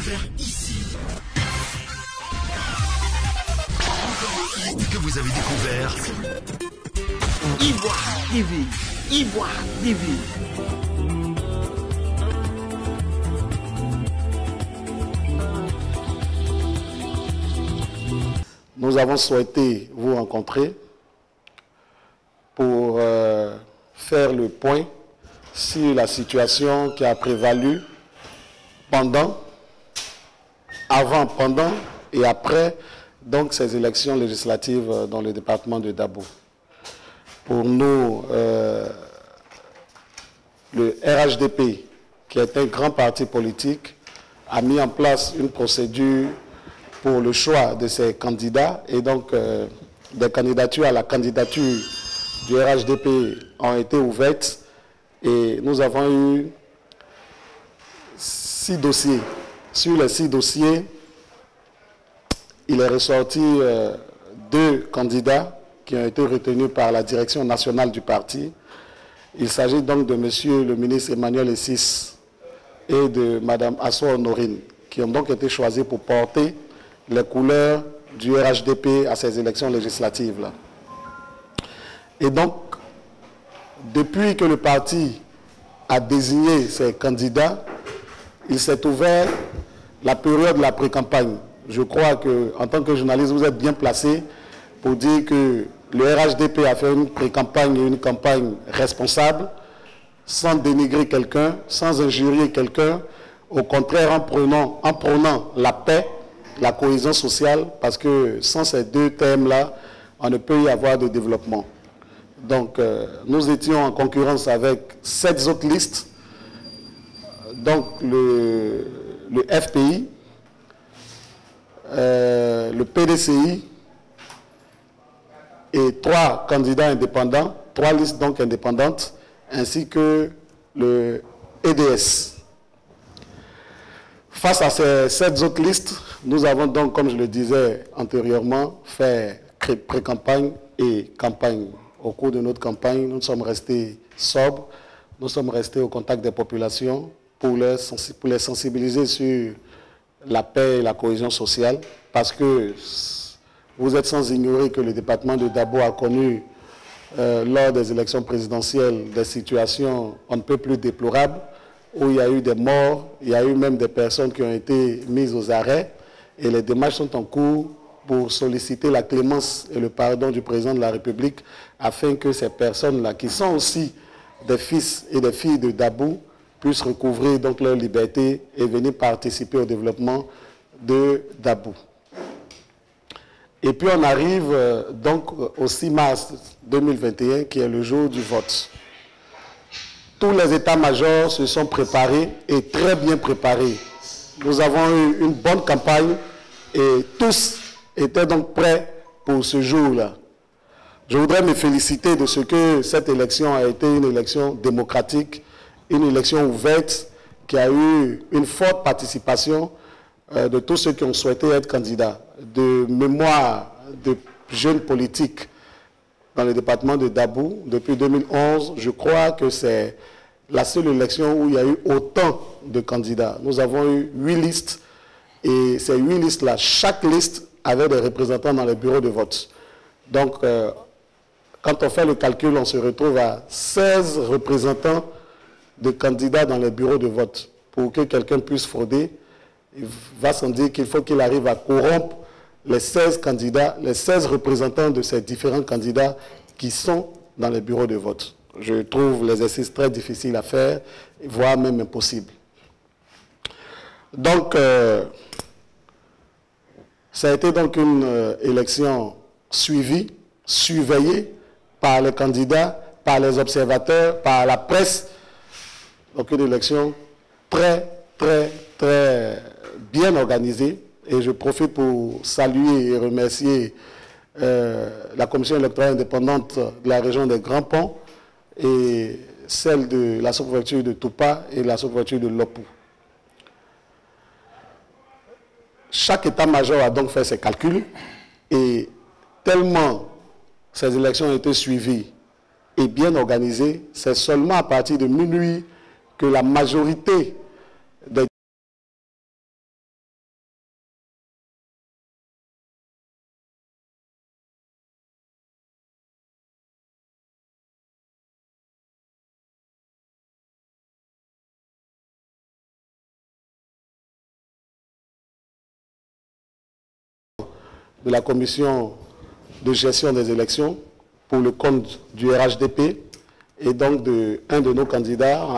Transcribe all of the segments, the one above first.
faire ici. Que vous avez découvert Ivoire TV. Ivoire TV. Nous avons souhaité vous rencontrer pour faire le point sur la situation qui a prévalu pendant, avant, pendant et après donc ces élections législatives dans le département de Dabo. Pour nous, le RHDP, qui est un grand parti politique, a mis en place une procédure pour le choix de ses candidats et donc des candidatures à la candidature du RHDP ont été ouvertes et nous avons eu 6 dossiers. Sur les 6 dossiers, il est ressorti 2 candidats qui ont été retenus par la direction nationale du parti. Il s'agit donc de monsieur le ministre Emmanuel Essis et de madame Assoua Honorine, qui ont donc été choisis pour porter les couleurs du RHDP à ces élections législatives-là. Et donc, depuis que le parti a désigné ses candidats, il s'est ouvert la période de la pré-campagne. Je crois qu'en tant que journaliste, vous êtes bien placé pour dire que le RHDP a fait une pré-campagne et une campagne responsable, sans dénigrer quelqu'un, sans injurier quelqu'un, au contraire en prônant la paix, la cohésion sociale, parce que sans ces 2 thèmes-là, on ne peut y avoir de développement. Donc, nous étions en concurrence avec 7 autres listes, donc le FPI, le PDCI et 3 candidats indépendants, 3 listes donc indépendantes, ainsi que le EDS. Face à ces 7 autres listes, nous avons donc, comme je le disais antérieurement, fait pré-campagne et campagne. Au cours de notre campagne, nous sommes restés sobres, nous sommes restés au contact des populations pour les sensibiliser sur la paix et la cohésion sociale, parce que vous êtes sans ignorer que le département de Dabo a connu, lors des élections présidentielles, des situations on ne peut plus déplorables, où il y a eu des morts, il y a eu même des personnes qui ont été mises aux arrêts, et les démarches sont en cours pour solliciter la clémence et le pardon du président de la République, afin que ces personnes-là, qui sont aussi des fils et des filles de Dabo, puissent recouvrer donc leur liberté et venir participer au développement de Dabo. Et puis on arrive donc au 6 mars 2021, qui est le jour du vote. Tous les états-majors se sont préparés et très bien préparés. Nous avons eu une bonne campagne et tous étaient donc prêts pour ce jour-là. Je voudrais me féliciter de ce que cette élection a été une élection démocratique, une élection ouverte, qui a eu une forte participation de tous ceux qui ont souhaité être candidats. De mémoire de jeunes politiques dans le département de Dabo, depuis 2011, je crois que c'est la seule élection où il y a eu autant de candidats. Nous avons eu 8 listes, et ces 8 listes-là, chaque liste avait des représentants dans les bureaux de vote. Donc, quand on fait le calcul, on se retrouve à 16 représentants de candidats dans les bureaux de vote. Pour que quelqu'un puisse frauder, il va sans dire qu'il faut qu'il arrive à corrompre les 16 candidats, les 16 représentants de ces différents candidats qui sont dans les bureaux de vote. Je trouve l'exercice très difficile à faire, voire même impossible. Donc, ça a été donc une élection suivie, surveillée par les candidats, par les observateurs, par la presse. Donc une élection très, très, très bien organisée. Et je profite pour saluer et remercier la commission électorale indépendante de la région des Grands Ponts et celle de la sous-préfecture de Toupa et la sous-préfecture de Lopou. Chaque état-major a donc fait ses calculs et tellement ces élections ont été suivies et bien organisées, c'est seulement à partir de minuit que la majorité des de la commission de gestion des élections pour le compte du RHDP et donc un de nos candidats.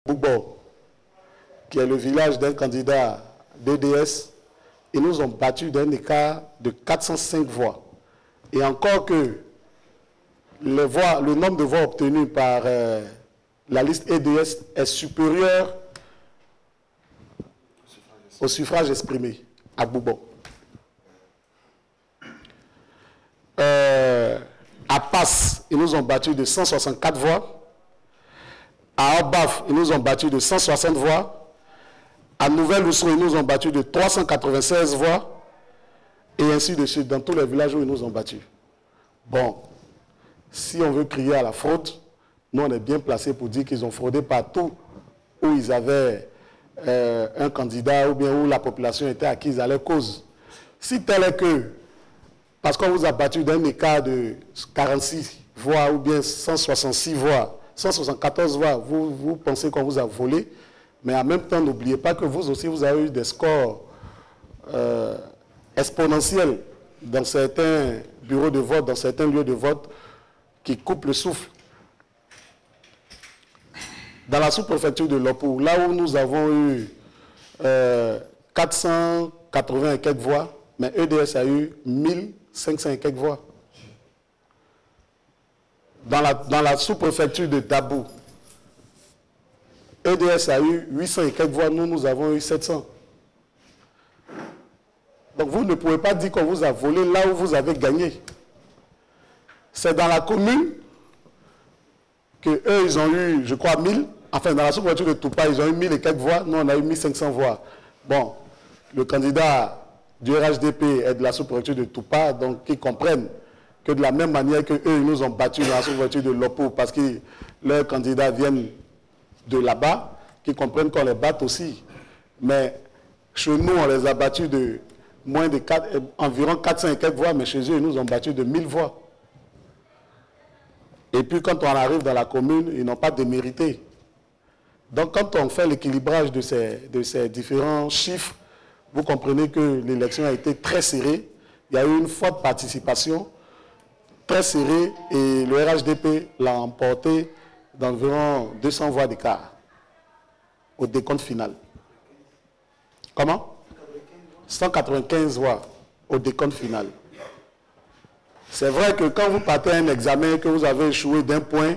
Boubo, qui est le village d'un candidat DDS, ils nous ont battus d'un écart de 405 voix. Et encore que le nombre de voix obtenues par la liste EDS est supérieur au suffrage exprimé à Boubo. À Passe, ils nous ont battus de 164 voix. À Obaf, ils nous ont battus de 160 voix. À Nouvelle-Oussou, ils nous ont battus de 396 voix. Et ainsi de suite, dans tous les villages où ils nous ont battus. Bon, si on veut crier à la fraude, nous on est bien placés pour dire qu'ils ont fraudé partout où ils avaient un candidat ou bien où la population était acquise à leur cause. Si tel est que parce qu'on vous a battu d'un écart de 46 voix ou bien 166 voix, 174 voix, vous pensez qu'on vous a volé, mais en même temps, n'oubliez pas que vous aussi, vous avez eu des scores exponentiels dans certains bureaux de vote, dans certains lieux de vote qui coupent le souffle. Dans la sous-préfecture de Lopou, là où nous avons eu 480 et quelques voix, mais EDS a eu 1500 et quelques voix. Dans la sous-préfecture de Dabou, EDS a eu 800 et quelques voix, nous avons eu 700. Donc vous ne pouvez pas dire qu'on vous a volé là où vous avez gagné. C'est dans la commune qu'eux, ils ont eu, je crois, 1000. Enfin, dans la sous-préfecture de Toupa, ils ont eu 1000 et quelques voix. Nous, on a eu 1500 voix. Bon, le candidat du RHDP est de la sous-préfecture de Toupa, donc ils comprennent que de la même manière qu'eux, ils nous ont battus dans la sous-préfecture de Lopo parce que leurs candidats viennent de là-bas, qu'ils comprennent qu'on les batte aussi. Mais chez nous, on les a battus de moins de environ 400 et quelques voix, mais chez eux, ils nous ont battus de 1000 voix. Et puis, quand on arrive dans la commune, ils n'ont pas démérité. Donc, quand on fait l'équilibrage de ces différents chiffres, vous comprenez que l'élection a été très serrée. Il y a eu une forte participation, très serrée, et le RHDP l'a emporté d'environ 200 voix d'écart au décompte final. Comment? 195 voix au décompte final. C'est vrai que quand vous partez à un examen et que vous avez échoué d'un point,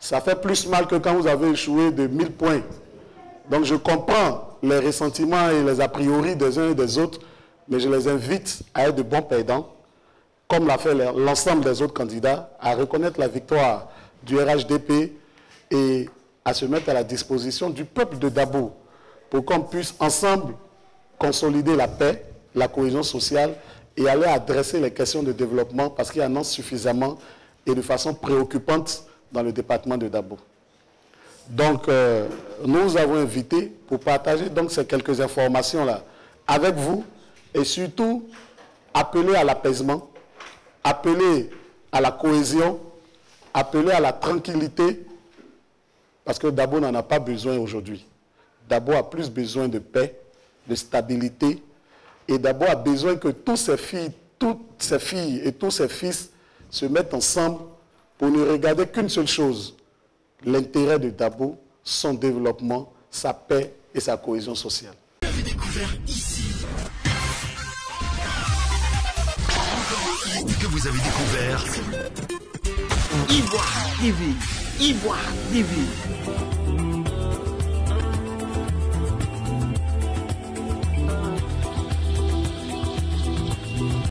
ça fait plus mal que quand vous avez échoué de 1000 points. Donc je comprends les ressentiments et les a priori des uns et des autres, mais je les invite à être de bons perdants, comme l'a fait l'ensemble des autres candidats, à reconnaître la victoire du RHDP et à se mettre à la disposition du peuple de Dabo pour qu'on puisse ensemble consolider la paix, la cohésion sociale et aller adresser les questions de développement parce qu'il y en a suffisamment et de façon préoccupante dans le département de Dabo. Donc, nous vous avons invité pour partager donc ces quelques informations-là avec vous et surtout appeler à l'apaisement, appeler à la cohésion, appeler à la tranquillité parce que Dabo n'en a pas besoin aujourd'hui. Dabo a plus besoin de paix, de stabilité et Dabo a besoin que toutes ces filles et tous ses fils se mettent ensemble pour ne regarder qu'une seule chose, l'intérêt de Dabo, son développement, sa paix et sa cohésion sociale. Vous avez découvert ici. Que vous avez découvert. Ivoire TV. Ivoire TV.